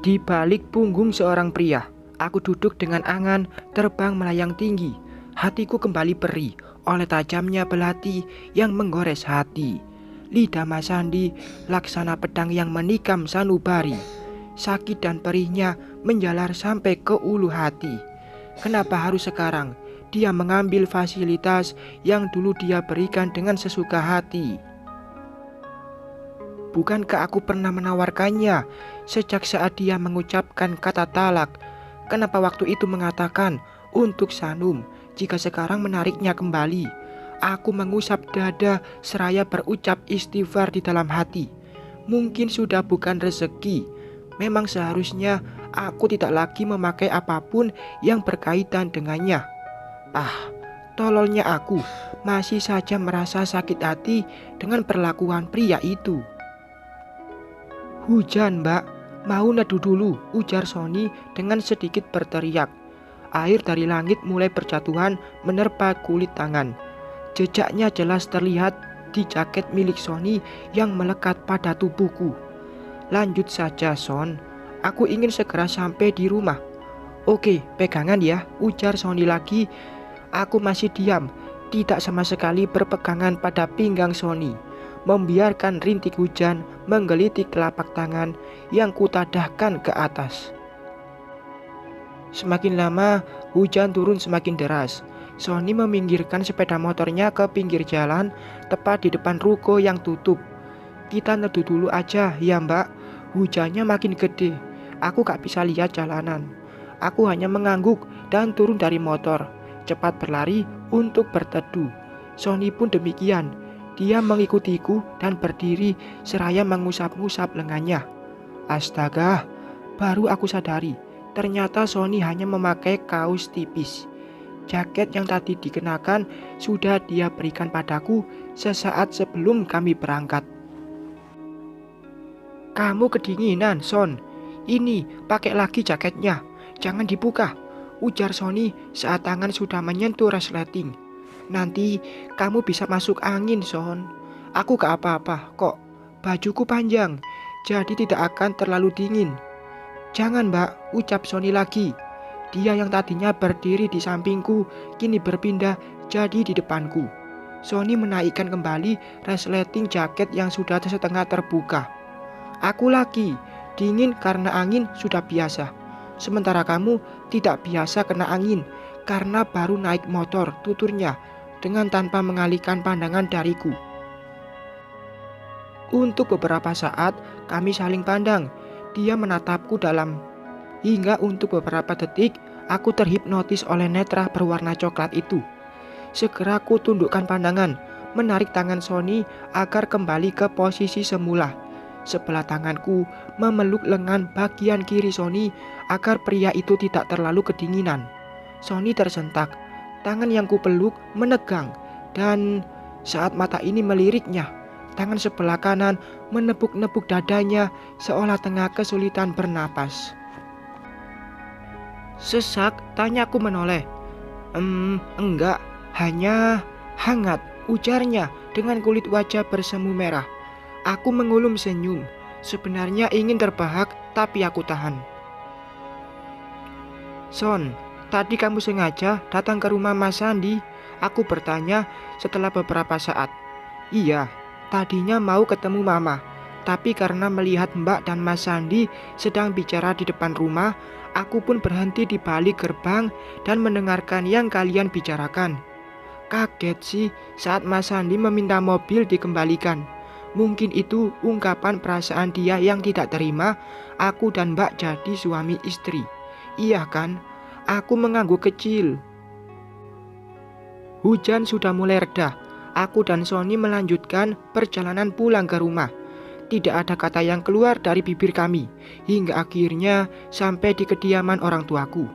Di balik punggung seorang pria, aku duduk dengan angan terbang melayang tinggi. Hatiku kembali perih oleh tajamnya belati yang menggores hati. Lidah Mas Sandi laksana pedang yang menikam sanubari. Sakit dan perihnya menjalar sampai ke ulu hati. Kenapa harus sekarang dia mengambil fasilitas yang dulu dia berikan dengan sesuka hati? Bukankah aku pernah menawarkannya sejak saat dia mengucapkan kata talak? Kenapa waktu itu mengatakan untuk Sanum jika sekarang menariknya kembali? Aku mengusap dada seraya berucap istighfar di dalam hati. Mungkin sudah bukan rezeki. Memang seharusnya aku tidak lagi memakai apapun yang berkaitan dengannya. Ah, tololnya aku masih saja merasa sakit hati dengan perlakuan pria itu. "Hujan, Mbak. Mau neduh dulu," ujar Sony dengan sedikit berteriak. Air dari langit mulai berjatuhan menerpa kulit tangan. Jejaknya jelas terlihat di jaket milik Sony yang melekat pada tubuhku. "Lanjut saja, Son. Aku ingin segera sampai di rumah." "Oke, pegangan ya," ujar Sony lagi. Aku masih diam, tidak sama sekali berpegangan pada pinggang Sony, membiarkan rintik hujan menggelitik telapak tangan yang kutadahkan ke atas. Semakin lama, hujan turun semakin deras. Sony meminggirkan sepeda motornya ke pinggir jalan, tepat di depan ruko yang tutup. "Kita neduh dulu aja ya, Mbak. Hujannya makin gede. Aku gak bisa lihat jalanan." Aku hanya mengangguk dan turun dari motor, cepat berlari untuk berteduh. Sony pun demikian. Dia mengikutiku dan berdiri seraya mengusap-ngusap lengannya. Astaga, baru aku sadari, ternyata Sony hanya memakai kaos tipis. Jaket yang tadi dikenakan sudah dia berikan padaku sesaat sebelum kami berangkat. "Kamu kedinginan, Son. Ini, pakai lagi jaketnya. Jangan dibuka," ujar Sony saat tangan sudah menyentuh resleting. "Nanti kamu bisa masuk angin, Son. Aku gak apa-apa kok. Bajuku panjang, jadi tidak akan terlalu dingin." "Jangan, Mbak," ucap Sony lagi. Dia yang tadinya berdiri di sampingku kini berpindah jadi di depanku. Sony menaikkan kembali resleting jaket yang sudah setengah terbuka. "Aku lagi dingin karena angin sudah biasa. Sementara kamu tidak biasa kena angin karena baru naik motor," tuturnya dengan tanpa mengalihkan pandangan dariku. Untuk beberapa saat kami saling pandang. Dia menatapku dalam. Hingga untuk beberapa detik aku terhipnotis oleh netra berwarna coklat itu. Segera ku tundukkan pandangan, menarik tangan Sony agar kembali ke posisi semula. Sebelah tanganku memeluk lengan bagian kiri Sony agar pria itu tidak terlalu kedinginan. Sony tersentak. Tangan yang kupeluk menegang, dan saat mata ini meliriknya, tangan sebelah kanan menepuk-nepuk dadanya seolah tengah kesulitan bernapas. "Sesak?" tanyaku menoleh. Enggak, hanya hangat," ujarnya dengan kulit wajah bersemu merah. Aku mengulum senyum. Sebenarnya ingin terbahak, tapi aku tahan. "Son, tadi kamu sengaja datang ke rumah Mas Sandi?" aku bertanya setelah beberapa saat. "Iya, tadinya mau ketemu Mama, tapi karena melihat Mbak dan Mas Sandi sedang bicara di depan rumah, aku pun berhenti di balik gerbang dan mendengarkan yang kalian bicarakan." Kaget sih saat Mas Sandi meminta mobil dikembalikan. Mungkin itu ungkapan perasaan dia yang tidak terima aku dan Mbak jadi suami istri. Iya kan? Aku mengangguk kecil. Hujan sudah mulai reda. Aku dan Sony melanjutkan perjalanan pulang ke rumah. Tidak ada kata yang keluar dari bibir kami, hingga akhirnya sampai di kediaman orang tuaku.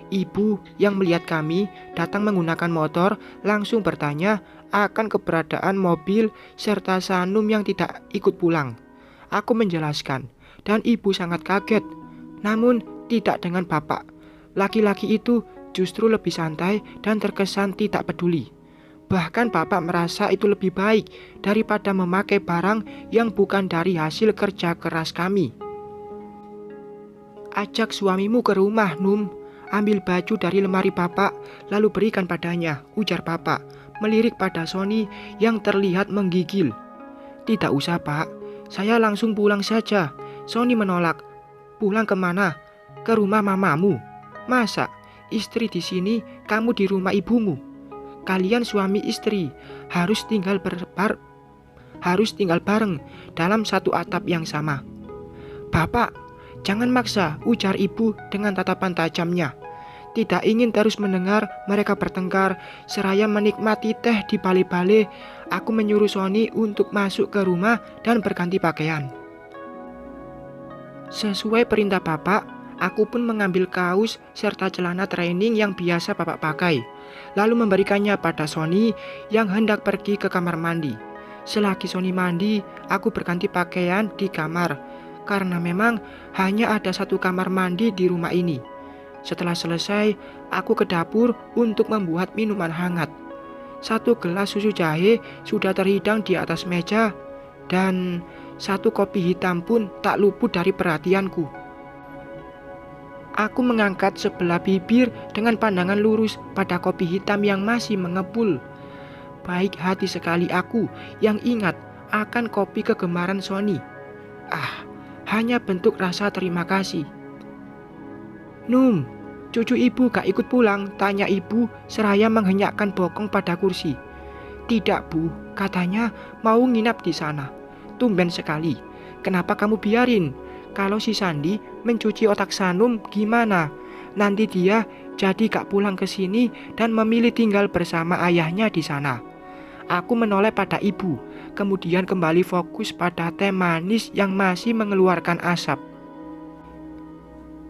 Ibu yang melihat kami datang menggunakan motor langsung bertanya akan keberadaan mobil serta Sanum yang tidak ikut pulang. Aku menjelaskan, dan ibu sangat kaget. Namun tidak dengan bapak. Laki-laki itu justru lebih santai dan terkesan tidak peduli. Bahkan bapak merasa itu lebih baik daripada memakai barang yang bukan dari hasil kerja keras kami. Ajak suamimu ke rumah, Num. Ambil baju dari lemari Bapak, lalu berikan padanya, ujar Bapak, melirik pada Sony yang terlihat menggigil. Tidak usah, Pak. Saya langsung pulang saja. Sony menolak. Pulang kemana? Ke rumah mamamu. Masa? Istri di sini, kamu di rumah ibumu. Kalian suami istri, harus tinggal bareng dalam satu atap yang sama. Bapak, jangan maksa, ujar ibu dengan tatapan tajamnya. Tidak ingin terus mendengar mereka bertengkar, seraya menikmati teh di bale-bale, aku menyuruh Sony untuk masuk ke rumah dan berganti pakaian. Sesuai perintah Bapak, aku pun mengambil kaos serta celana training yang biasa Bapak pakai, lalu memberikannya pada Sony yang hendak pergi ke kamar mandi. Selagi Sony mandi, aku berganti pakaian di kamar, karena memang hanya ada satu kamar mandi di rumah ini. Setelah selesai, aku ke dapur untuk membuat minuman hangat. Satu gelas susu jahe sudah terhidang di atas meja, dan satu kopi hitam pun tak luput dari perhatianku. Aku mengangkat sebelah bibir dengan pandangan lurus pada kopi hitam yang masih mengepul. Baik hati sekali aku yang ingat akan kopi kegemaran Sony. Hanya bentuk rasa terima kasih. Num, cucu ibu gak ikut pulang, tanya ibu seraya menghenyakkan bokong pada kursi. Tidak, Bu, katanya mau nginap di sana. Tumben sekali. Kenapa kamu biarin? Kalau si Sandi mencuci otak Sanum gimana? Nanti dia jadi gak pulang ke sini dan memilih tinggal bersama ayahnya di sana. Aku menoleh pada ibu, kemudian kembali fokus pada teh manis yang masih mengeluarkan asap.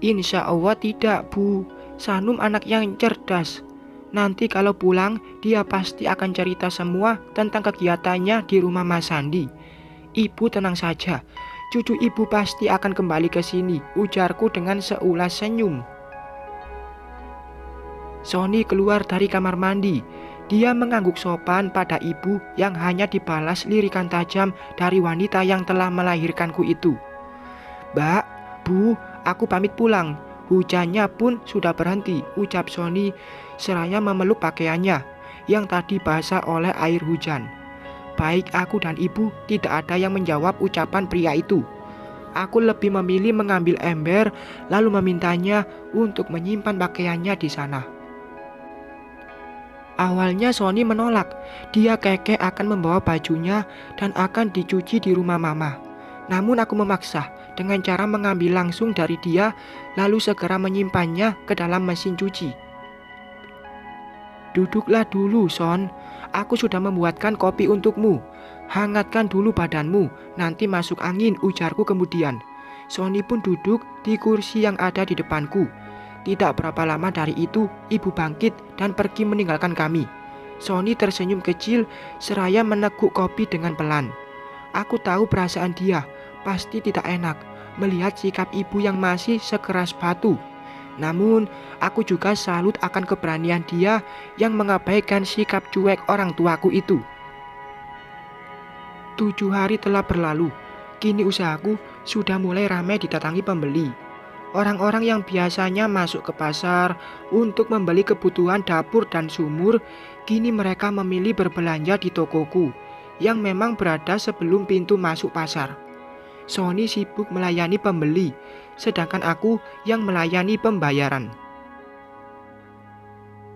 Insya Allah tidak, Bu. Sanum anak yang cerdas. Nanti kalau pulang, dia pasti akan cerita semua tentang kegiatannya di rumah Mas Sandi. Ibu tenang saja, cucu ibu pasti akan kembali ke sini, ujarku dengan seulas senyum. Sony keluar dari kamar mandi. Dia mengangguk sopan pada ibu yang hanya dibalas lirikan tajam dari wanita yang telah melahirkanku itu. Mbak, Bu, aku pamit pulang. Hujannya pun sudah berhenti, ucap Sony seraya memeluk pakaiannya yang tadi basah oleh air hujan. Baik aku dan ibu tidak ada yang menjawab ucapan pria itu. Aku lebih memilih mengambil ember lalu memintanya untuk menyimpan pakaiannya di sana. Awalnya Sony menolak, dia kekeh akan membawa bajunya dan akan dicuci di rumah mama. Namun aku memaksa dengan cara mengambil langsung dari dia lalu segera menyimpannya ke dalam mesin cuci. Duduklah dulu, Son. Aku sudah membuatkan kopi untukmu. Hangatkan dulu badanmu, nanti masuk angin, ujarku kemudian. Sony pun duduk di kursi yang ada di depanku. Tidak berapa lama dari itu, ibu bangkit dan pergi meninggalkan kami. Sony tersenyum kecil seraya meneguk kopi dengan pelan. Aku tahu perasaan dia, pasti tidak enak melihat sikap ibu yang masih sekeras batu. Namun, aku juga salut akan keberanian dia yang mengabaikan sikap cuek orang tuaku itu. 7 hari telah berlalu, kini usahaku sudah mulai ramai didatangi pembeli. Orang-orang yang biasanya masuk ke pasar untuk membeli kebutuhan dapur dan sumur, kini mereka memilih berbelanja di tokoku, yang memang berada sebelum pintu masuk pasar. Sony sibuk melayani pembeli, sedangkan aku yang melayani pembayaran.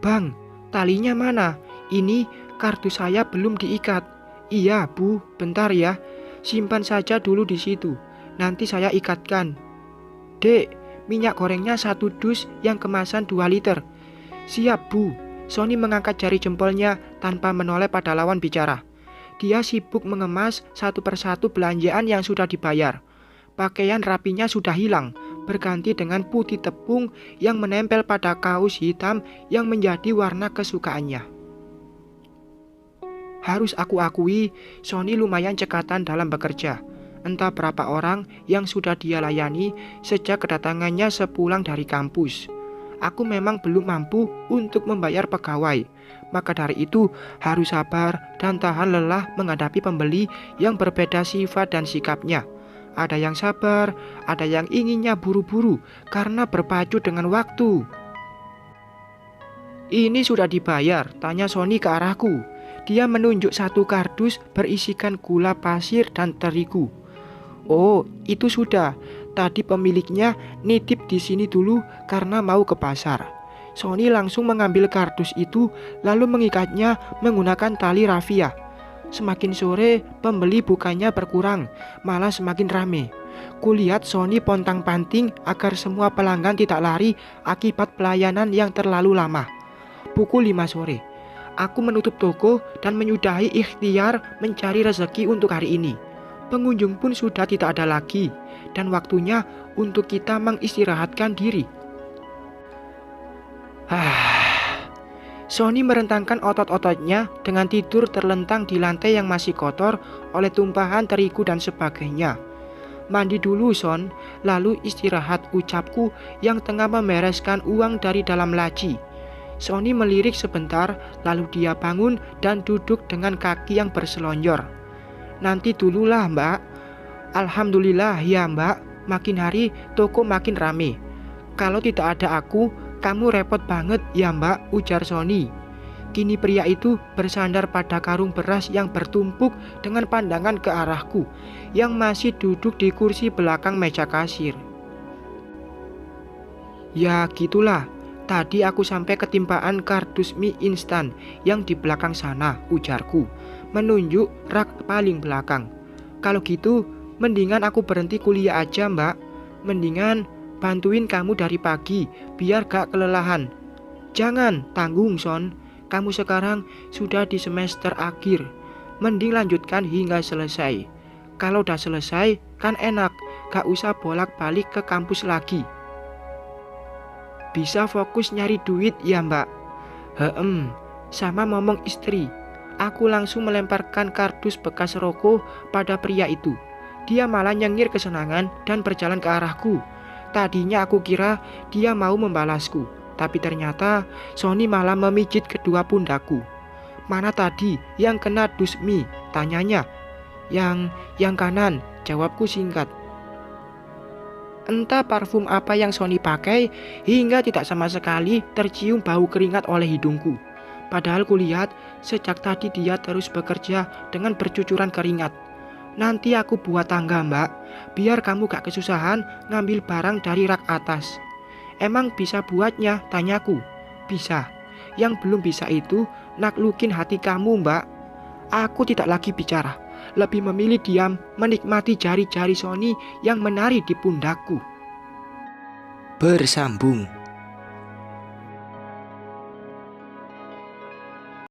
Bang, talinya mana? Ini kartu saya belum diikat. Iya, Bu, bentar ya. Simpan saja dulu di situ. Nanti saya ikatkan. Dek, minyak gorengnya 1 dus yang kemasan 2 liter. Siap, Bu. Sony mengangkat jari jempolnya tanpa menoleh pada lawan bicara. Dia sibuk mengemas satu persatu belanjaan yang sudah dibayar. Pakaian rapinya sudah hilang, berganti dengan putih tepung yang menempel pada kaos hitam yang menjadi warna kesukaannya. Harus aku akui, Sony lumayan cekatan dalam bekerja. Entah berapa orang yang sudah dia layani sejak kedatangannya sepulang dari kampus. Aku memang belum mampu untuk membayar pegawai. Maka dari itu harus sabar dan tahan lelah menghadapi pembeli yang berbeda sifat dan sikapnya. ada yang sabar, ada yang inginnya buru-buru karena berpacu dengan waktu. Ini sudah dibayar, tanya Sony ke arahku. Dia menunjuk satu kardus berisikan gula pasir dan terigu. Oh, itu sudah. Tadi pemiliknya nitip di sini dulu karena mau ke pasar. Sony langsung mengambil kardus itu lalu mengikatnya menggunakan tali rafia. Semakin sore, pembeli bukannya berkurang, malah semakin ramai. Kulihat Sony pontang-panting agar semua pelanggan tidak lari akibat pelayanan yang terlalu lama. Pukul 5 sore. Aku menutup toko dan menyudahi ikhtiar mencari rezeki untuk hari ini. Pengunjung pun sudah tidak ada lagi dan waktunya untuk kita mengistirahatkan diri. Sony merentangkan otot-ototnya dengan tidur terlentang di lantai yang masih kotor oleh tumpahan terigu dan sebagainya. Mandi dulu Son, lalu istirahat, ucapku yang tengah membereskan uang dari dalam laci. Sony melirik sebentar, lalu dia bangun dan duduk dengan kaki yang berselonjor. Nanti dululah mbak. Alhamdulillah ya mbak, makin hari toko makin rame. Kalau tidak ada aku, kamu repot banget ya mbak, ujar Sony. Kini pria itu bersandar pada karung beras yang bertumpuk dengan pandangan ke arahku, yang masih duduk di kursi belakang meja kasir. Ya gitulah. Tadi aku sampai ketimpaan kardus mie instan yang di belakang sana, ujarku, menunjuk rak paling belakang. Kalau gitu, mendingan aku berhenti kuliah aja mbak. Mendingan bantuin kamu dari pagi, biar gak kelelahan. Jangan, tanggung Son. Kamu sekarang sudah di semester akhir. Mending lanjutkan hingga selesai. Kalau udah selesai, kan enak, gak usah bolak-balik ke kampus lagi. Bisa fokus nyari duit ya mbak. Sama ngomong istri. Aku langsung melemparkan kardus bekas rokok pada pria itu. Dia malah nyengir kesenangan dan berjalan ke arahku. Tadinya aku kira dia mau membalasku, tapi ternyata Sony malah memijit kedua pundakku. Mana tadi yang kena dus mie? Tanyanya. Yang kanan, jawabku singkat. Entah parfum apa yang Sony pakai hingga tidak sama sekali tercium bau keringat oleh hidungku. Padahal kulihat sejak tadi dia terus bekerja dengan bercucuran keringat. Nanti aku buat tangga mbak, biar kamu gak kesusahan ngambil barang dari rak atas. Emang bisa buatnya? Tanyaku. Bisa. Yang belum bisa itu naklukin hati kamu mbak. Aku tidak lagi bicara, lebih memilih diam menikmati jari-jari Sony yang menari di pundakku. Bersambung.